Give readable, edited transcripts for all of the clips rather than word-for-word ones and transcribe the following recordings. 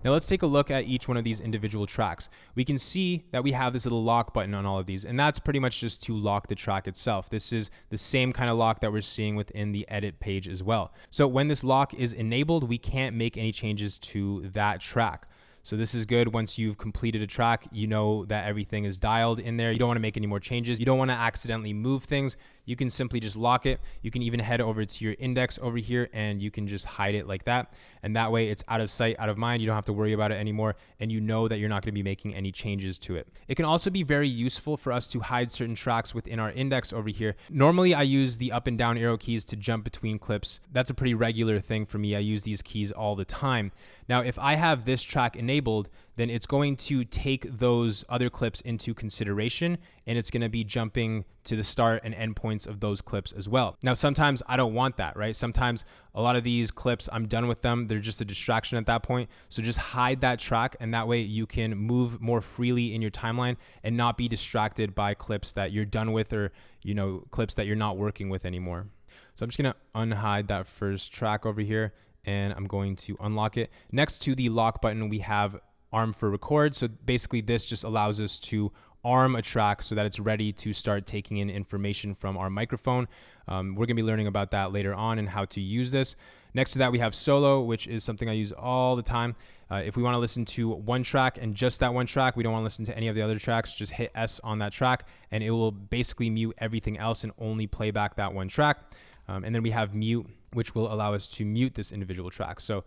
Now let's take a look at each one of these individual tracks. We can see that we have this little lock button on all of these, and that's pretty much just to lock the track itself. This is the same kind of lock that we're seeing within the edit page as well. So when this lock is enabled, we can't make any changes to that track. So this is good. Once you've completed a track, you know that everything is dialed in there. You don't want to make any more changes. You don't want to accidentally move things. You can simply just lock it. You can even head over to your index over here and you can just hide it like that. And that way it's out of sight, out of mind. You don't have to worry about it anymore. And you know that you're not going to be making any changes to it. It can also be very useful for us to hide certain tracks within our index over here. Normally I use the up and down arrow keys to jump between clips. That's a pretty regular thing for me. I use these keys all the time. Now, if I have this track enabled, then it's going to take those other clips into consideration, and it's going to be jumping to the start and end points of those clips as well. Now, sometimes I don't want that, right? Sometimes a lot of these clips, I'm done with them. They're just a distraction at that point. So just hide that track, and that way you can move more freely in your timeline and not be distracted by clips that you're done with, or, you know, clips that you're not working with anymore. So I'm just going to unhide that first track over here, and I'm going to unlock it. Next to the lock button, we have arm for record. So basically this just allows us to arm a track so that it's ready to start taking in information from our microphone. We're gonna be learning about that later on and how to use this. Next to that, we have solo, which is something I use all the time. If we wanna listen to one track and just that one track, we don't wanna listen to any of the other tracks, just hit S on that track and it will basically mute everything else and only play back that one track. And then we have mute, which will allow us to mute this individual track. So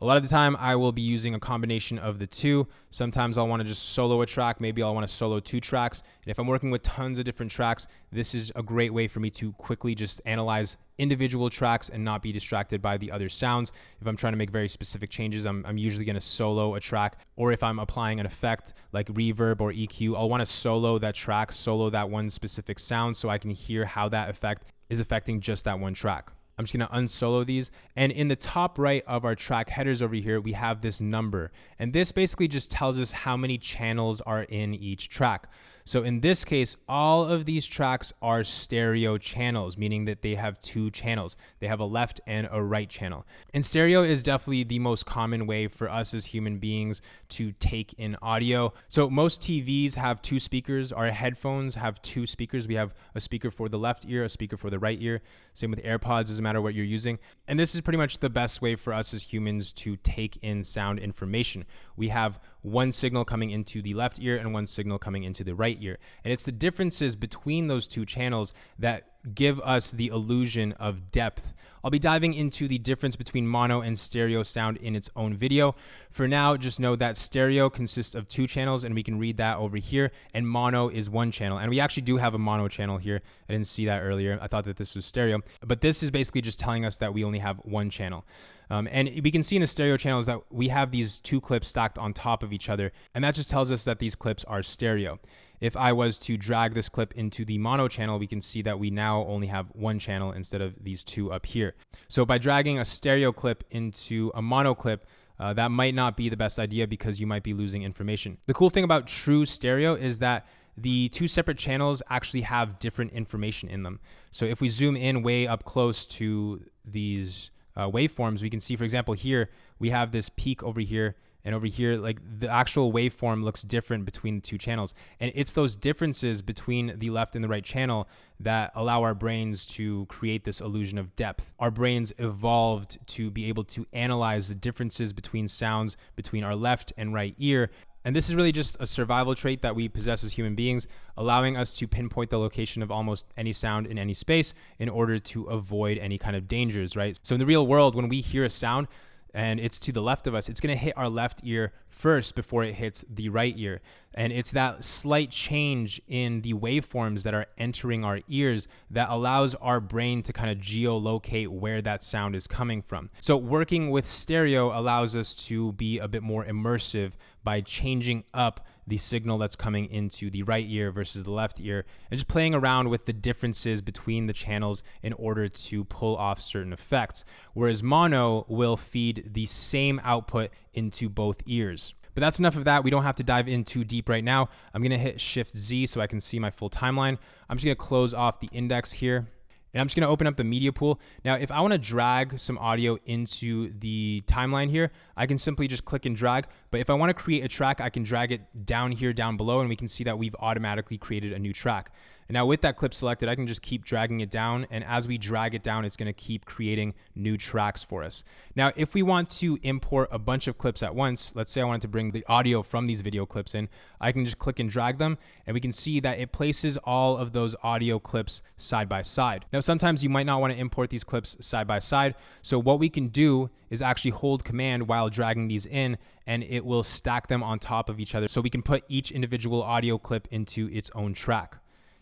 a lot of the time I will be using a combination of the two. Sometimes I'll want to just solo a track. Maybe I'll want to solo two tracks. And if I'm working with tons of different tracks, this is a great way for me to quickly just analyze individual tracks and not be distracted by the other sounds. If I'm trying to make very specific changes, I'm usually going to solo a track. Or if I'm applying an effect like reverb or EQ, I'll want to solo that track, solo that one specific sound so I can hear how that effect is affecting just that one track. I'm just gonna unsolo these. And in the top right of our track headers over here, we have this number. And this basically just tells us how many channels are in each track. So in this case, all of these tracks are stereo channels, meaning that they have two channels. They have a left and a right channel. And stereo is definitely the most common way for us as human beings to take in audio. So most TVs have two speakers. Our headphones have two speakers. We have a speaker for the left ear, a speaker for the right ear. Same with AirPods, doesn't matter what you're using. And this is pretty much the best way for us as humans to take in sound information. We have one signal coming into the left ear and one signal coming into the right ear. And it's the differences between those two channels that give us the illusion of depth. I'll be diving into the difference between mono and stereo sound in its own video. For now, just know that stereo consists of two channels, and we can read that over here, and mono is one channel. And we actually do have a mono channel here. I didn't see that earlier. I thought that this was stereo, but this is basically just telling us that we only have one channel. And we can see in the stereo channels that we have these two clips stacked on top of each other, and that just tells us that these clips are stereo. If I was to drag this clip into the mono channel, we can see that we now only have one channel instead of these two up here. So by dragging a stereo clip into a mono clip, that might not be the best idea because you might be losing information. The cool thing about true stereo is that the two separate channels actually have different information in them. So if we zoom in way up close to these waveforms, we can see, for example, here we have this peak over here, and over here, like the actual waveform looks different between the two channels. And it's those differences between the left and the right channel that allow our brains to create this illusion of depth. Our brains evolved to be able to analyze the differences between sounds between our left and right ear. And this is really just a survival trait that we possess as human beings, allowing us to pinpoint the location of almost any sound in any space in order to avoid any kind of dangers, right? So in the real world, when we hear a sound, and it's to the left of us, it's going to hit our left ear first before it hits the right ear. And it's that slight change in the waveforms that are entering our ears that allows our brain to kind of geolocate where that sound is coming from. So working with stereo allows us to be a bit more immersive by changing up the signal that's coming into the right ear versus the left ear, and just playing around with the differences between the channels in order to pull off certain effects. Whereas mono will feed the same output into both ears. But that's enough of that. We don't have to dive in too deep right now. I'm gonna hit Shift Z so I can see my full timeline. I'm just gonna close off the index here. And I'm just going to open up the media pool. Now, if I want to drag some audio into the timeline here, I can simply just click and drag. But if I want to create a track, I can drag it down here, down below, and we can see that we've automatically created a new track. And now with that clip selected, I can just keep dragging it down. And as we drag it down, it's going to keep creating new tracks for us. Now, if we want to import a bunch of clips at once, let's say I wanted to bring the audio from these video clips in, I can just click and drag them, and we can see that it places all of those audio clips side by side. Now, sometimes you might not want to import these clips side by side. So what we can do is actually hold Command while dragging these in, and it will stack them on top of each other. So we can put each individual audio clip into its own track.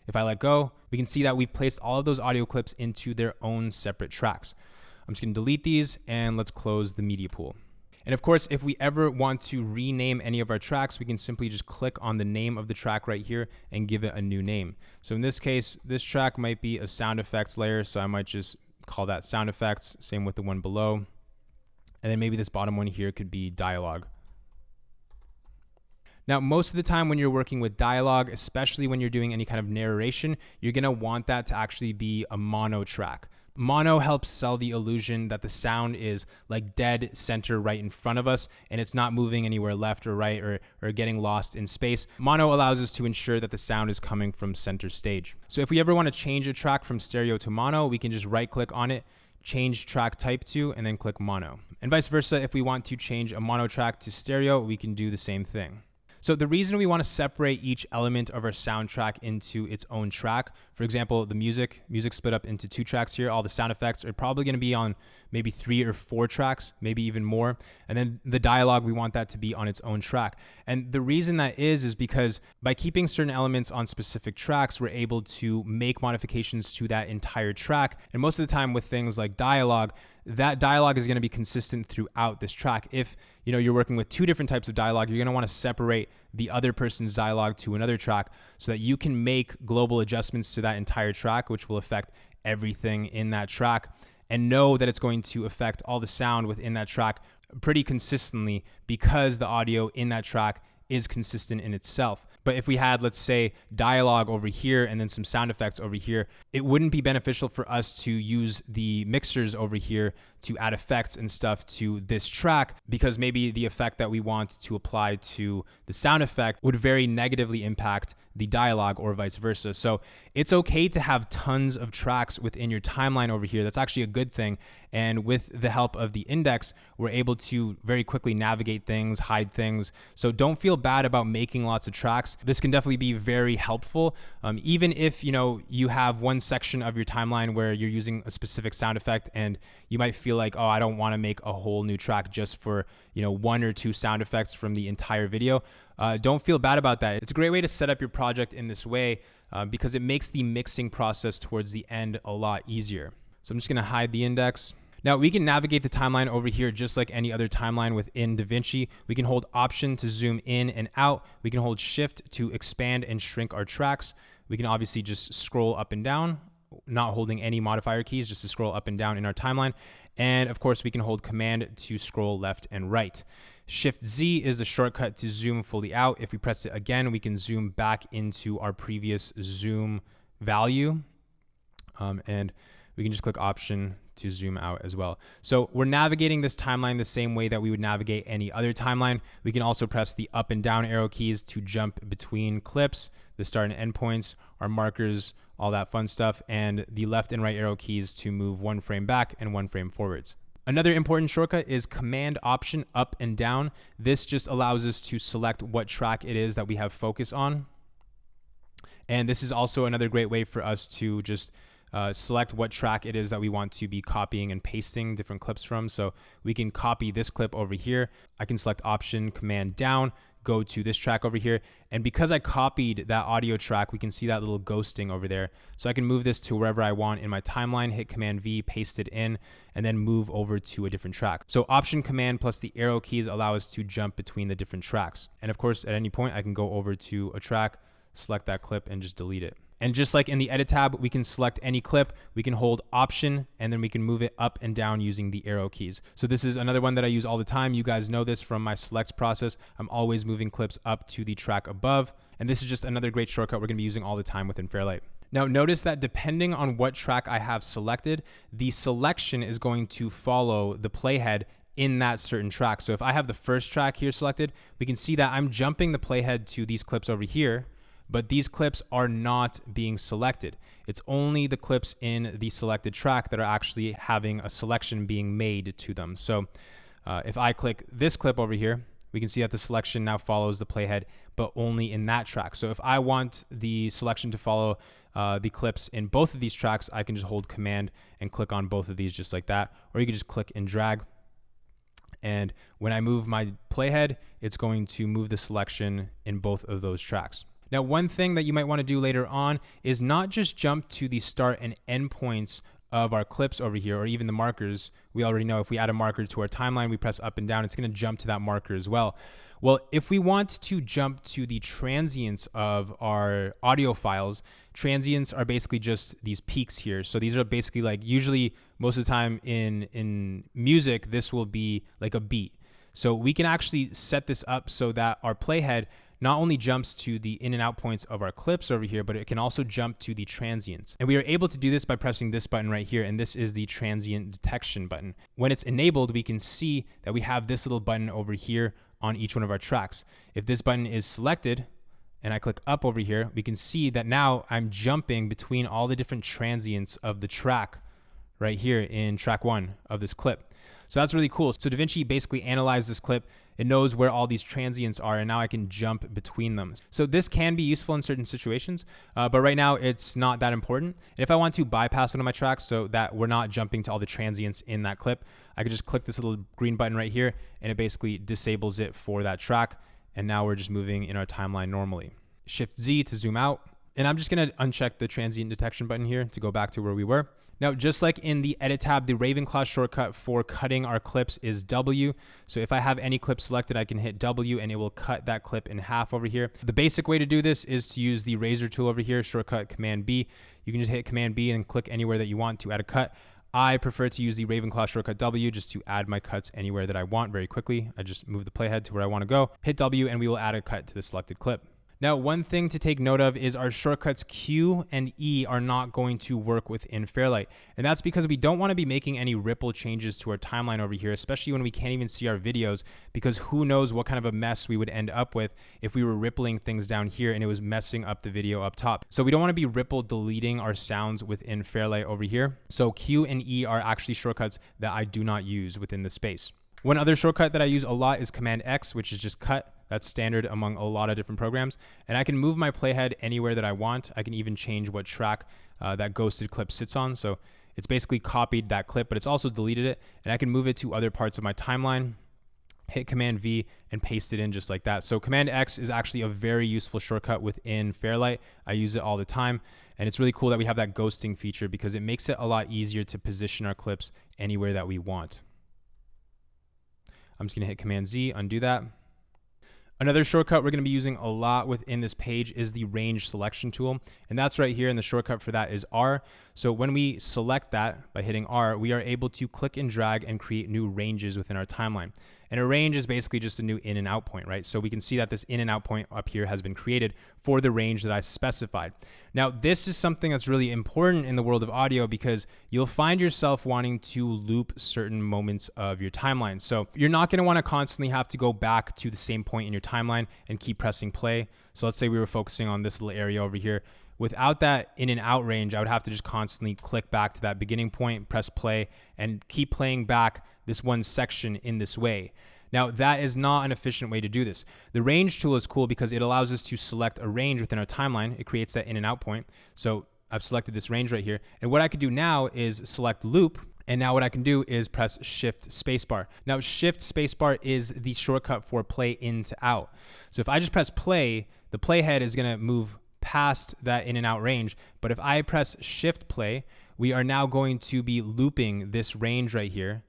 If I let go, we can see that we've placed all of those audio clips into their own separate tracks. I'm just going to delete these, and let's close the media pool. And of course, if we ever want to rename any of our tracks, we can simply just click on the name of the track right here and give it a new name. So in this case, this track might be a sound effects layer. So I might just call that sound effects. Same with the one below. And then maybe this bottom one here could be dialogue. Now, most of the time when you're working with dialogue, especially when you're doing any kind of narration, you're going to want that to actually be a mono track. Mono helps sell the illusion that the sound is like dead center right in front of us, and it's not moving anywhere left or right or getting lost in space. Mono allows us to ensure that the sound is coming from center stage. So if we ever want to change a track from stereo to mono, we can just right click on it, change track type to, and then click mono. And vice versa, if we want to change a mono track to stereo, we can do the same thing. So the reason we want to separate each element of our soundtrack into its own track, for example, the music split up into 2 tracks here. All the sound effects are probably going to be on maybe 3 or 4 tracks, maybe even more. And then the dialogue, we want that to be on its own track. And the reason that is because by keeping certain elements on specific tracks, we're able to make modifications to that entire track. And most of the time with things like dialogue, that dialogue is going to be consistent throughout this track. If you're working with 2 different types of dialogue, you're going to want to separate the other person's dialogue to another track so that you can make global adjustments to that entire track, which will affect everything in that track, and know that it's going to affect all the sound within that track pretty consistently because the audio in that track is consistent in itself. But if we had, let's say, dialogue over here and then some sound effects over here, it wouldn't be beneficial for us to use the mixers over here to add effects and stuff to this track, because maybe the effect that we want to apply to the sound effect would very negatively impact the dialogue or vice versa. So it's okay to have tons of tracks within your timeline over here. That's actually a good thing. And with the help of the index, we're able to very quickly navigate things, hide things. So don't feel bad about making lots of tracks. This can definitely be very helpful. Even if you have one section of your timeline where you're using a specific sound effect and you might feel like, oh, I don't want to make a whole new track just for 1 or 2 sound effects from the entire video. Don't feel bad about that. It's a great way to set up your project in this way because it makes the mixing process towards the end a lot easier. So I'm just going to hide the index. Now we can navigate the timeline over here just like any other timeline within DaVinci. We can hold Option to zoom in and out. We can hold Shift to expand and shrink our tracks. We can obviously just scroll up and down, not holding any modifier keys, just to scroll up and down in our timeline. And of course we can hold Command to scroll left and right. Shift Z is the shortcut to zoom fully out. If we press it again, we can zoom back into our previous zoom value. And we can just click Option to zoom out as well. So we're navigating this timeline the same way that we would navigate any other timeline. We can also press the up and down arrow keys to jump between clips, the start and end points, our markers, all that fun stuff, and the left and right arrow keys to move 1 frame back and 1 frame forwards. Another important shortcut is Command Option up and down. This just allows us to select what track it is that we have focus on. And this is also another great way for us to just select what track it is that we want to be copying and pasting different clips from. So we can copy this clip over here. I can select Option, Command down, go to this track over here. And because I copied that audio track, we can see that little ghosting over there. So I can move this to wherever I want in my timeline, hit Command V, paste it in, and then move over to a different track. So Option, Command plus the arrow keys allow us to jump between the different tracks. And of course, at any point, I can go over to a track, select that clip, and just delete it. And just like in the edit tab, we can select any clip, we can hold Option, and then we can move it up and down using the arrow keys. So this is another one that I use all the time. You guys know this from my select process. I'm always moving clips up to the track above. And this is just another great shortcut we're gonna be using all the time within Fairlight. Now notice that depending on what track I have selected, the selection is going to follow the playhead in that certain track. So if I have the first track here selected, we can see that I'm jumping the playhead to these clips over here, but these clips are not being selected. It's only the clips in the selected track that are actually having a selection being made to them. So if I click this clip over here, we can see that the selection now follows the playhead, but only in that track. So if I want the selection to follow the clips in both of these tracks, I can just hold Command and click on both of these just like that. Or you can just click and drag. And when I move my playhead, it's going to move the selection in both of those tracks. Now, one thing that you might want to do later on is not just jump to the start and end points of our clips over here, or even the markers. We already know if we add a marker to our timeline, we press up and down, it's going to jump to that marker as well. Well, if we want to jump to the transients of our audio files, transients are basically just these peaks here. So these are basically like, usually most of the time in music, this will be like a beat. So we can actually set this up so that our playhead not only jumps to the in and out points of our clips over here, but it can also jump to the transients. And we are able to do this by pressing this button right here, and this is the transient detection button. When it's enabled, we can see that we have this little button over here on each one of our tracks. If this button is selected, and I click up over here, we can see that now I'm jumping between all the different transients of the track right here in track 1 of this clip. So that's really cool. So DaVinci basically analyzed this clip. It knows where all these transients are, and now I can jump between them. So this can be useful in certain situations, but right now it's not that important. And if I want to bypass one of my tracks so that we're not jumping to all the transients in that clip, I could just click this little green button right here, and it basically disables it for that track. And now we're just moving in our timeline normally. Shift Z to zoom out. And I'm just gonna uncheck the transient detection button here to go back to where we were. Now, just like in the edit tab, the Ravenclaw shortcut for cutting our clips is W. So if I have any clip selected, I can hit W and it will cut that clip in half over here. The basic way to do this is to use the razor tool over here, shortcut Command B. You can just hit Command B and click anywhere that you want to add a cut. I prefer to use the Ravenclaw shortcut W just to add my cuts anywhere that I want very quickly. I just move the playhead to where I want to go, hit W, and we will add a cut to the selected clip. Now, one thing to take note of is our shortcuts Q and E are not going to work within Fairlight. And that's because we don't want to be making any ripple changes to our timeline over here, especially when we can't even see our videos, because who knows what kind of a mess we would end up with if we were rippling things down here and it was messing up the video up top. So we don't want to be ripple deleting our sounds within Fairlight over here. So Q and E are actually shortcuts that I do not use within the space. One other shortcut that I use a lot is Command X, which is just cut. That's standard among a lot of different programs. And I can move my playhead anywhere that I want. I can even change what track that ghosted clip sits on. So it's basically copied that clip, but it's also deleted it. And I can move it to other parts of my timeline, hit Command V, and paste it in just like that. So Command X is actually a very useful shortcut within Fairlight. I use it all the time. And it's really cool that we have that ghosting feature because it makes it a lot easier to position our clips anywhere that we want. I'm just gonna hit Command Z, undo that. Another shortcut we're going to be using a lot within this page is the range selection tool. And that's right here. And the shortcut for that is R. So when we select that by hitting R, we are able to click and drag and create new ranges within our timeline. And a range is basically just a new in and out point, right? So we can see that this in and out point up here has been created for the range that I specified. Now, this is something that's really important in the world of audio because you'll find yourself wanting to loop certain moments of your timeline. So you're not going to want to constantly have to go back to the same point in your timeline and keep pressing play. So let's say we were focusing on this little area over here. Without that in and out range, I would have to just constantly click back to that beginning point, press play, and keep playing back this one section in this way. Now, that is not an efficient way to do this. The range tool is cool because it allows us to select a range within our timeline. It creates that in and out point. So I've selected this range right here. And what I could do now is select loop. And now what I can do is press Shift Spacebar. Now, Shift Spacebar is the shortcut for play in to out. So if I just press play, the playhead is going to move past that in and out range. But if I press Shift Play, we are now going to be looping this range right here.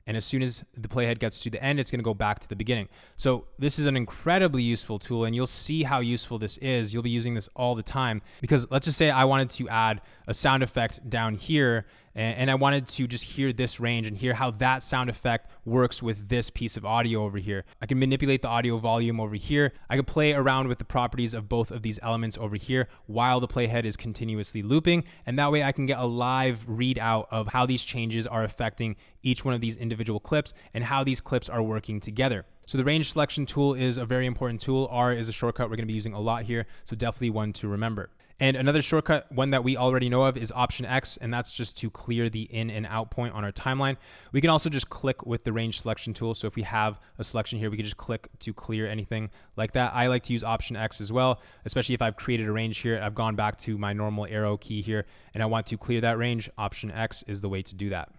And as soon as the playhead gets to the end, it's going to go back to the beginning. So this is an incredibly useful tool, and you'll see how useful this is. You'll be using this all the time because let's just say I wanted to add a sound effect down here and I wanted to just hear this range and hear how that sound effect works with this piece of audio over here. I can manipulate the audio volume over here. I can play around with the properties of both of these elements over here while the playhead is continuously looping, and that way I can get a live readout of how these changes are affecting each one of these individual clips and how these clips are working together. So the range selection tool is a very important tool. R is a shortcut we're going to be using a lot here, so definitely one to remember. And another shortcut, one that we already know of, is Option X, and that's just to clear the in and out point on our timeline. We can also just click with the range selection tool. So if we have a selection here, we can just click to clear anything like that. I like to use Option X as well, especially if I've created a range here. I've gone back to my normal arrow key here, and I want to clear that range. Option X is the way to do that.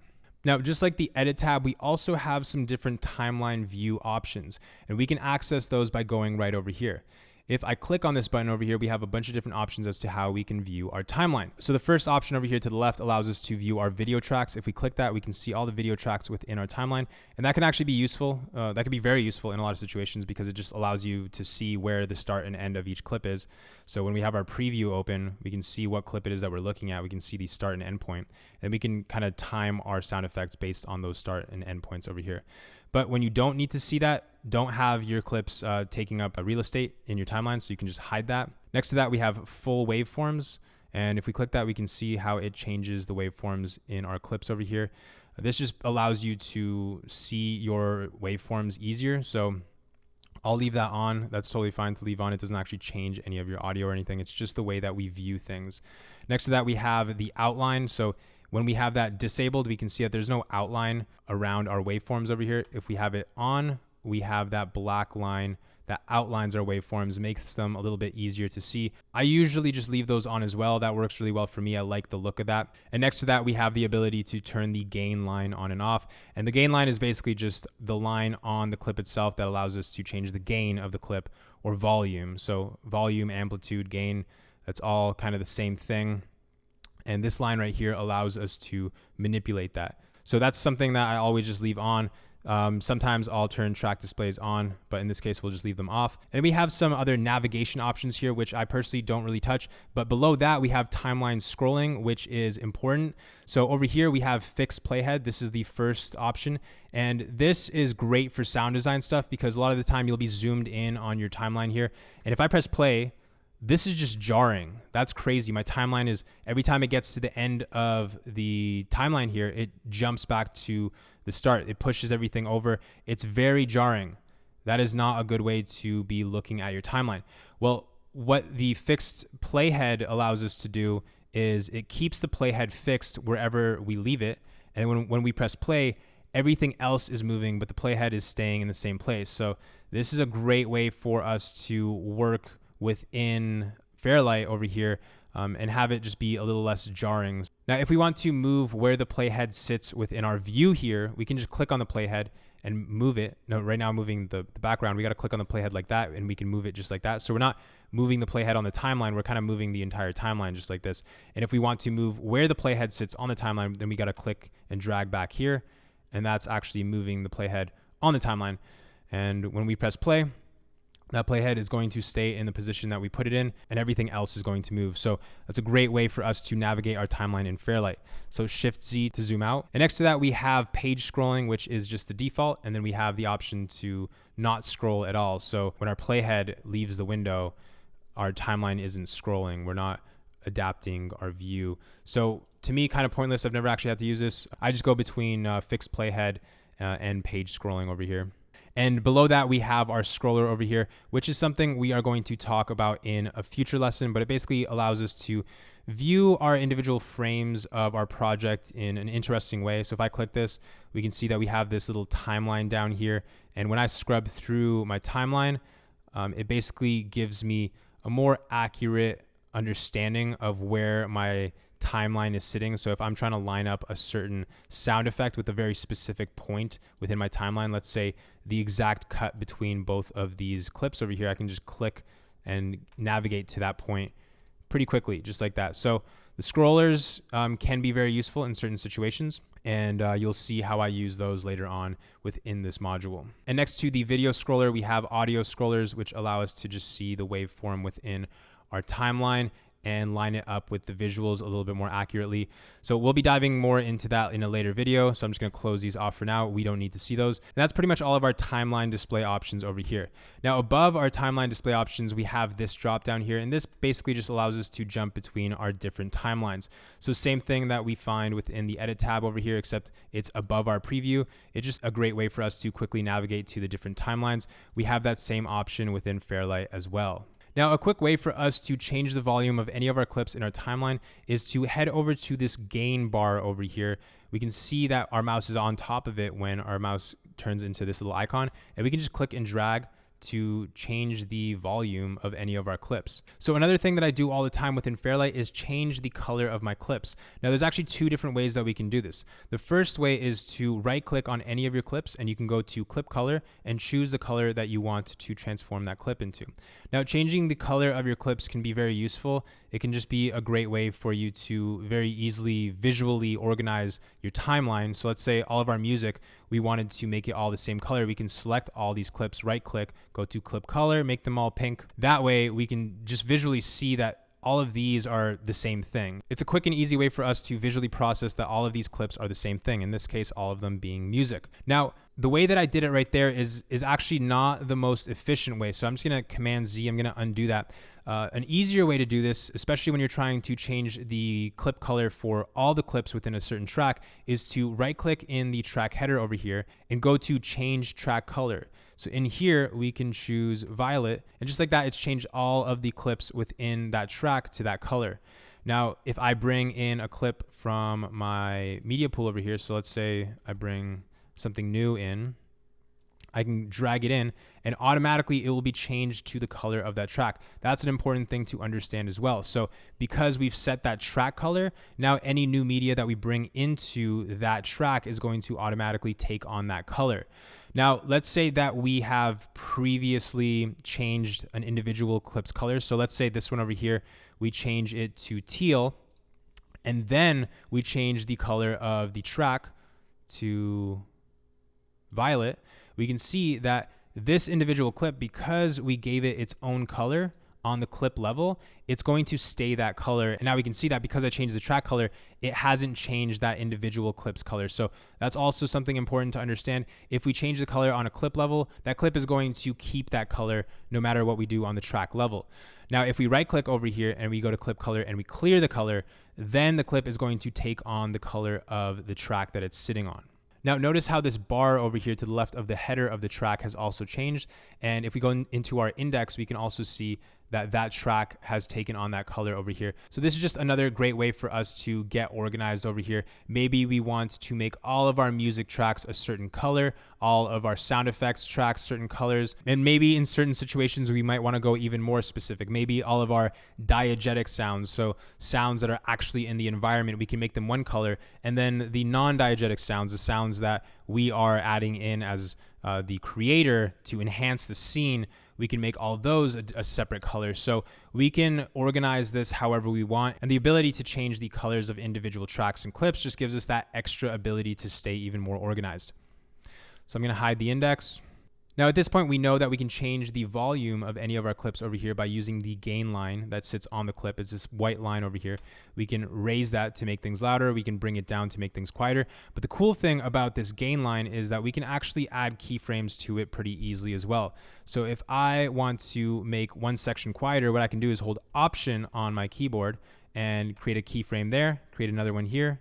Now, just like the edit tab, we also have some different timeline view options, and we can access those by going right over here. If I click on this button over here, we have a bunch of different options as to how we can view our timeline. So the first option over here to the left allows us to view our video tracks. If we click that, we can see all the video tracks within our timeline, and that can actually be useful. That can be very useful in a lot of situations because it just allows you to see where the start and end of each clip is. So when we have our preview open, we can see what clip it is that we're looking at. We can see the start and end point, and we can kind of time our sound effects based on those start and end points over here. But when you don't need to see that, don't have your clips taking up real estate in your timeline, so you can just hide that. Next to that, we have full waveforms. And if we click that, we can see how it changes the waveforms in our clips over here. This just allows you to see your waveforms easier. So I'll leave that on. That's totally fine to leave on. It doesn't actually change any of your audio or anything. It's just the way that we view things. Next to that, we have the outline. So when we have that disabled, we can see that there's no outline around our waveforms over here. If we have it on, we have that black line that outlines our waveforms, makes them a little bit easier to see. I usually just leave those on as well. That works really well for me. I like the look of that. And next to that, we have the ability to turn the gain line on and off. And the gain line is basically just the line on the clip itself that allows us to change the gain of the clip or volume. So volume, amplitude, gain, that's all kind of the same thing. And this line right here allows us to manipulate that. So that's something that I always just leave on. Sometimes I'll turn track displays on, but in this case, we'll just leave them off. And we have some other navigation options here, which I personally don't really touch. But below that, we have timeline scrolling, which is important. So over here, we have fixed playhead. This is the first option. And this is great for sound design stuff because a lot of the time you'll be zoomed in on your timeline here. And if I press play, this is just jarring. That's crazy. My timeline is, every time it gets to the end of the timeline here, it jumps back to the start. It pushes everything over. It's very jarring. That is not a good way to be looking at your timeline. Well, what the fixed playhead allows us to do is it keeps the playhead fixed wherever we leave it. And when we press play, everything else is moving, but the playhead is staying in the same place. So this is a great way for us to work within Fairlight over here and have it just be a little less jarring. Now, if we want to move where the playhead sits within our view here, we can just click on the playhead and move it. No, right now I'm moving the background. We got to click on the playhead like that, and we can move it just like that. So we're not moving the playhead on the timeline. We're kind of moving the entire timeline just like this. And if we want to move where the playhead sits on the timeline, then we got to click and drag back here. And that's actually moving the playhead on the timeline. And when we press play, that playhead is going to stay in the position that we put it in, and everything else is going to move. So that's a great way for us to navigate our timeline in Fairlight. So Shift Z to zoom out. And next to that, we have page scrolling, which is just the default. And then we have the option to not scroll at all. So when our playhead leaves the window, our timeline isn't scrolling. We're not adapting our view. So to me, kind of pointless. I've never actually had to use this. I just go between fixed playhead and page scrolling over here. And below that, we have our scroller over here, which is something we are going to talk about in a future lesson, but it basically allows us to view our individual frames of our project in an interesting way. So if I click this, we can see that we have this little timeline down here. And when I scrub through my timeline, it basically gives me a more accurate understanding of where my timeline is sitting. So if I'm trying to line up a certain sound effect with a very specific point within my timeline, let's say the exact cut between both of these clips over here, I can just click and navigate to that point pretty quickly, just like that. So the scrollers can be very useful in certain situations, and you'll see how I use those later on within this module. And next to the video scroller, we have audio scrollers, which allow us to just see the waveform within our timeline. and line it up with the visuals a little bit more accurately. So we'll be diving more into that in a later video. So I'm just going to close these off for now. We don't need to see those. And that's pretty much all of our timeline display options over here. Now above our timeline display options, we have this drop down here. And this basically just allows us to jump between our different timelines. So same thing that we find within the edit tab over here, except it's above our preview. It's just a great way for us to quickly navigate to the different timelines. We have that same option within Fairlight as well. Now, a quick way for us to change the volume of any of our clips in our timeline is to head over to this gain bar over here. We can see that our mouse is on top of it when our mouse turns into this little icon, and we can just click and drag to change the volume of any of our clips. So another thing that I do all the time within Fairlight is change the color of my clips. Now there's actually two different ways that we can do this. The first way is to right click on any of your clips and you can go to clip color and choose the color that you want to transform that clip into. Now changing the color of your clips can be very useful. It can just be a great way for you to very easily visually organize your timeline. So let's say all of our music, we wanted to make it all the same color. We can select all these clips, right click, go to clip color, make them all pink. That way we can just visually see that all of these are the same thing. It's a quick and easy way for us to visually process that all of these clips are the same thing. In this case, all of them being music. Now, the way that I did it right there is actually not the most efficient way. So I'm just gonna Command Z, I'm gonna undo that. An easier way to do this, especially when you're trying to change the clip color for all the clips within a certain track, is to right click in the track header over here and go to change track color. So in here, we can choose violet, and just like that, it's changed all of the clips within that track to that color. Now, if I bring in a clip from my media pool over here, so let's say I bring something new in, I can drag it in and automatically it will be changed to the color of that track. That's an important thing to understand as well. So because we've set that track color, now any new media that we bring into that track is going to automatically take on that color. Now, let's say that we have previously changed an individual clip's color. So let's say this one over here, we change it to teal, and then we change the color of the track to violet. We can see that this individual clip, because we gave it its own color on the clip level, it's going to stay that color. And now we can see that because I changed the track color, it hasn't changed that individual clip's color. So that's also something important to understand. If we change the color on a clip level, that clip is going to keep that color no matter what we do on the track level. Now, if we right click over here and we go to clip color and we clear the color, then the clip is going to take on the color of the track that it's sitting on. Now notice how this bar over here to the left of the header of the track has also changed. And if we go into our index, we can also see that that track has taken on that color over here. So this is just another great way for us to get organized over here. Maybe we want to make all of our music tracks a certain color, all of our sound effects tracks certain colors, and maybe in certain situations we might want to go even more specific. Maybe all of our diegetic sounds, so sounds that are actually in the environment, we can make them one color, and then the non-diegetic sounds, the sounds that we are adding in as the creator to enhance the scene, we can make all those a separate color. So we can organize this however we want, and the ability to change the colors of individual tracks and clips just gives us that extra ability to stay even more organized. So I'm going to hide the index. Now at this point, we know that we can change the volume of any of our clips over here by using the gain line that sits on the clip. It's this white line over here. We can raise that to make things louder. We can bring it down to make things quieter. But the cool thing about this gain line is that we can actually add keyframes to it pretty easily as well. So if I want to make one section quieter, what I can do is hold Option on my keyboard and create a keyframe there, create another one here,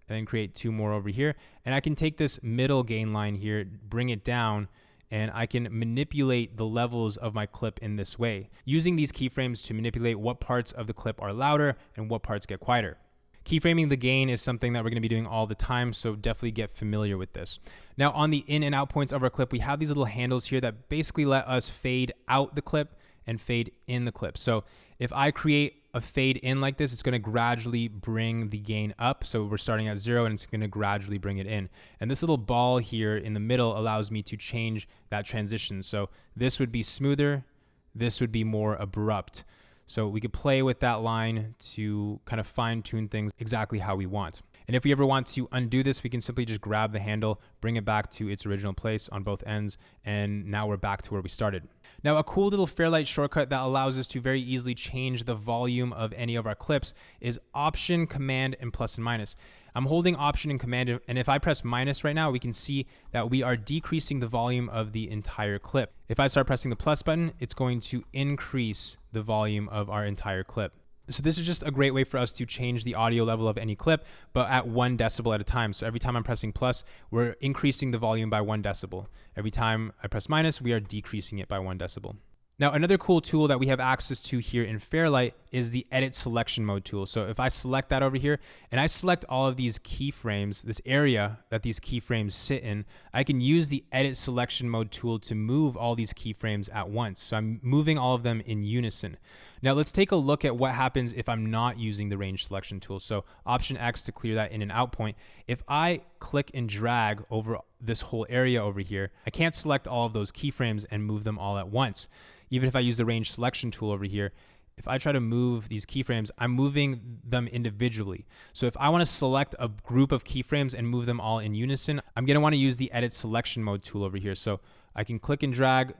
and then create two more over here. And I can take this middle gain line here, bring it down, and I can manipulate the levels of my clip in this way, using these keyframes to manipulate what parts of the clip are louder and what parts get quieter. Keyframing the gain is something that we're going to be doing all the time, so definitely get familiar with this. Now on the in and out points of our clip, we have these little handles here that basically let us fade out the clip and fade in the clip. So if I create a fade in like this, it's going to gradually bring the gain up. So we're starting at 0 and it's going to gradually bring it in. And this little ball here in the middle allows me to change that transition. So this would be smoother. This would be more abrupt. So we could play with that line to kind of fine tune things exactly how we want. And if we ever want to undo this, we can simply just grab the handle, bring it back to its original place on both ends, and now we're back to where we started. Now, a cool little Fairlight shortcut that allows us to very easily change the volume of any of our clips is Option, Command, and plus and minus. I'm holding Option and Command, and if I press minus right now, we can see that we are decreasing the volume of the entire clip. If I start pressing the plus button, it's going to increase the volume of our entire clip. So this is just a great way for us to change the audio level of any clip, but at 1 decibel at a time. So every time I'm pressing plus, we're increasing the volume by 1 decibel. Every time I press minus, we are decreasing it by 1 decibel. Now, another cool tool that we have access to here in Fairlight is the Edit Selection Mode tool. So if I select that over here and I select all of these keyframes, this area that these keyframes sit in, I can use the Edit Selection Mode tool to move all these keyframes at once. So I'm moving all of them in unison. Now let's take a look at what happens if I'm not using the range selection tool. So Option X to clear that in and out point. If I click and drag over this whole area over here, I can't select all of those keyframes and move them all at once. Even if I use the range selection tool over here, if I try to move these keyframes, I'm moving them individually. So if I want to select a group of keyframes and move them all in unison, I'm going to want to use the Edit Selection Mode tool over here. So I can click and drag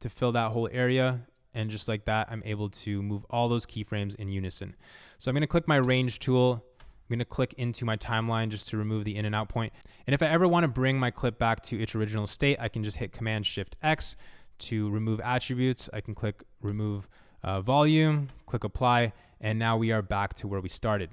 to fill that whole area. And just like that, I'm able to move all those keyframes in unison. So I'm going to click my range tool. I'm going to click into my timeline just to remove the in and out point. And if I ever want to bring my clip back to its original state, I can just hit Command-Shift-X to remove attributes. I can click remove volume, click apply, and now we are back to where we started.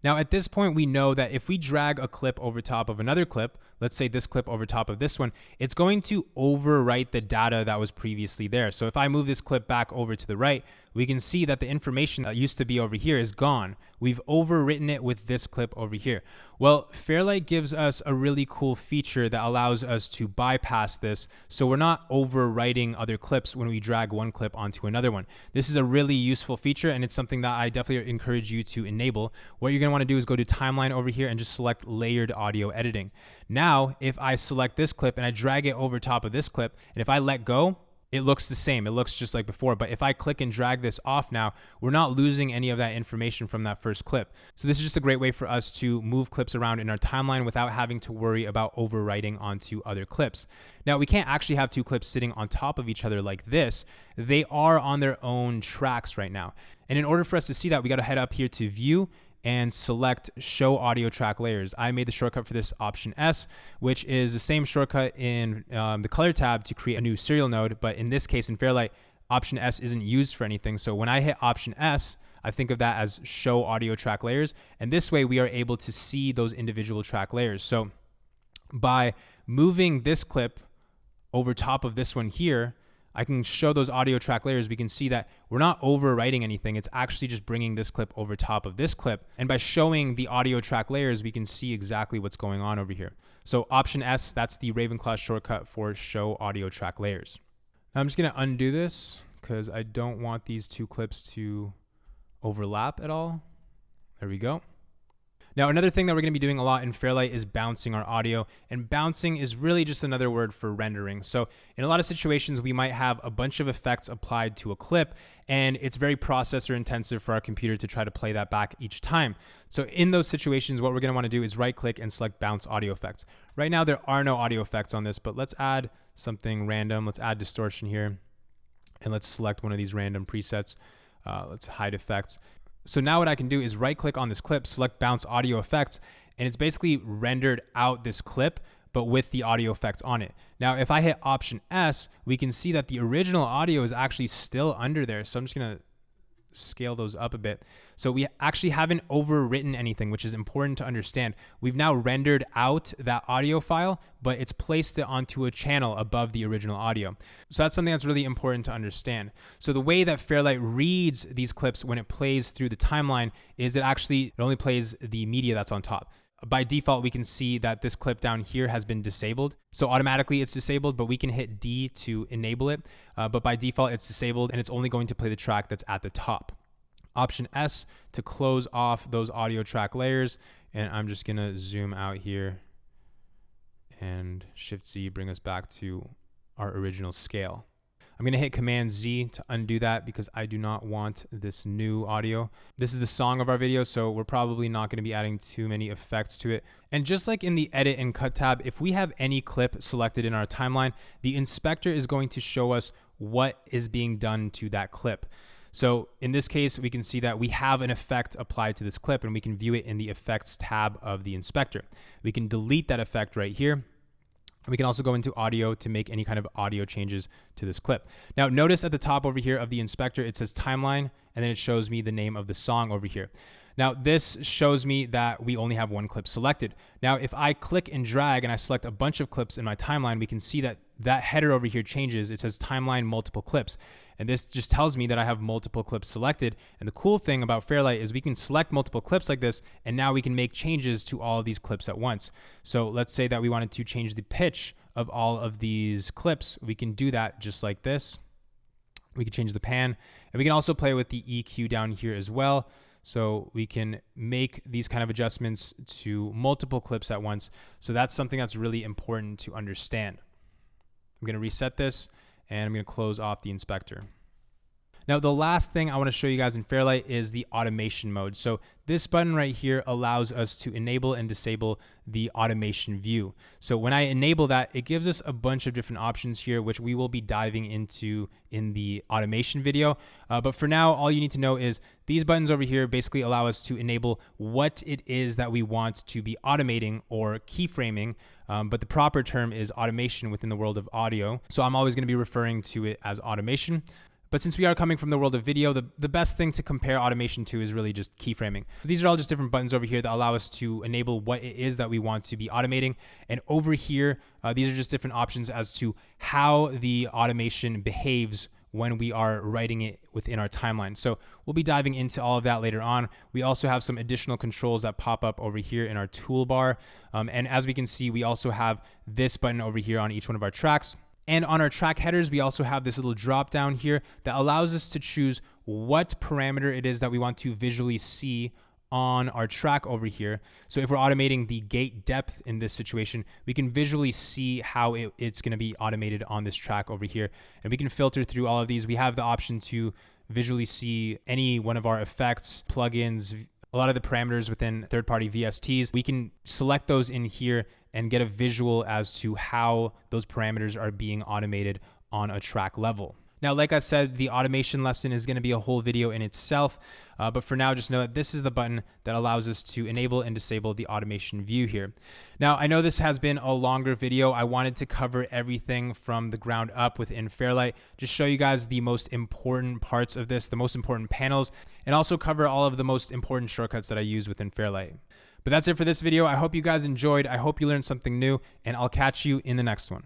Now at this point, we know that if we drag a clip over top of another clip, let's say this clip over top of this one, it's going to overwrite the data that was previously there. So if I move this clip back over to the right, we can see that the information that used to be over here is gone. We've overwritten it with this clip over here. Well, Fairlight gives us a really cool feature that allows us to bypass this, so we're not overwriting other clips when we drag one clip onto another one. This is a really useful feature, and it's something that I definitely encourage you to enable. What you're going to want to do is go to Timeline over here and just select Layered Audio Editing. Now, if I select this clip and I drag it over top of this clip, and if I let go, it looks the same. It looks just like before. But if I click and drag this off now, we're not losing any of that information from that first clip. So this is just a great way for us to move clips around in our timeline without having to worry about overwriting onto other clips. Now, we can't actually have two clips sitting on top of each other like this. They are on their own tracks right now. And in order for us to see that, we got to head up here to View and select Show Audio Track Layers. I made the shortcut for this Option S, which is the same shortcut in the Color tab to create a new serial node, but in this case in Fairlight, Option S isn't used for anything. So when I hit Option S, I think of that as Show Audio Track Layers, and this way we are able to see those individual track layers. So by moving this clip over top of this one here, I can show those audio track layers. We can see that we're not overwriting anything. It's actually just bringing this clip over top of this clip. And by showing the audio track layers, we can see exactly what's going on over here. So Option S, that's the Ravenclaw shortcut for Show Audio Track Layers. Now I'm just gonna undo this because I don't want these two clips to overlap at all. There we go. Now, another thing that we're going to be doing a lot in Fairlight is bouncing our audio, and bouncing is really just another word for rendering. So in a lot of situations, we might have a bunch of effects applied to a clip, and it's very processor intensive for our computer to try to play that back each time. So in those situations, what we're going to want to do is right click and select Bounce Audio Effects. Right now, there are no audio effects on this, but let's add something random. Let's add distortion here, and let's select one of these random presets. Let's hide effects. So now what I can do is right click on this clip, select Bounce Audio Effects, and it's basically rendered out this clip, but with the audio effects on it. Now, if I hit Option S, we can see that the original audio is actually still under there. So I'm just gonna scale those up a bit. So we actually haven't overwritten anything, which is important to understand. We've now rendered out that audio file, but it's placed it onto a channel above the original audio. So that's something that's really important to understand. So the way that Fairlight reads these clips when it plays through the timeline is it only plays the media that's on top. By default, we can see that this clip down here has been disabled. So automatically it's disabled, but we can hit D to enable it. But by default, it's disabled, and it's only going to play the track that's at the top. Option S to close off those audio track layers. And I'm just gonna zoom out here and Shift Z bring us back to our original scale. I'm going to hit Command Z to undo that because I do not want this new audio. This is the song of our video, so we're probably not going to be adding too many effects to it. And just like in the edit and cut tab, if we have any clip selected in our timeline, the inspector is going to show us what is being done to that clip. So in this case, we can see that we have an effect applied to this clip, and we can view it in the effects tab of the inspector. We can delete that effect right here. We can also go into audio to make any kind of audio changes to this clip. Now notice at the top over here of the inspector, it says timeline, and then it shows me the name of the song over here. Now this shows me that we only have one clip selected. Now if I click and drag and I select a bunch of clips in my timeline, we can see that that header over here changes. It says timeline multiple clips. And this just tells me that I have multiple clips selected. And the cool thing about Fairlight is we can select multiple clips like this, and now we can make changes to all of these clips at once. So let's say that we wanted to change the pitch of all of these clips. We can do that just like this. We can change the pan, and we can also play with the EQ down here as well. So we can make these kind of adjustments to multiple clips at once. So that's something that's really important to understand. I'm going to reset this, and I'm going to close off the inspector. Now, the last thing I want to show you guys in Fairlight is the automation mode. So this button right here allows us to enable and disable the automation view. So when I enable that, it gives us a bunch of different options here, which we will be diving into in the automation video. But for now, all you need to know is these buttons over here basically allow us to enable what it is that we want to be automating or keyframing. But the proper term is automation within the world of audio. So I'm always going to be referring to it as automation. But since we are coming from the world of video, the best thing to compare automation to is really just keyframing. So these are all just different buttons over here that allow us to enable what it is that we want to be automating. And over here, these are just different options as to how the automation behaves when we are writing it within our timeline. So we'll be diving into all of that later on. We also have some additional controls that pop up over here in our toolbar. And as we can see, we also have this button over here on each one of our tracks. And on our track headers, we also have this little drop down here that allows us to choose what parameter it is that we want to visually see on our track over here. So if we're automating the gate depth in this situation, we can visually see how it's going to be automated on this track over here. And we can filter through all of these. We have the option to visually see any one of our effects, plugins, a lot of the parameters within third-party VSTs. We can select those in here and get a visual as to how those parameters are being automated on a track level. Now, like I said, the automation lesson is going to be a whole video in itself, but for now, just know that this is the button that allows us to enable and disable the automation view here. Now, I know this has been a longer video. I wanted to cover everything from the ground up within Fairlight, just show you guys the most important parts of this, the most important panels, and also cover all of the most important shortcuts that I use within Fairlight. But that's it for this video. I hope you guys enjoyed. I hope you learned something new, and I'll catch you in the next one.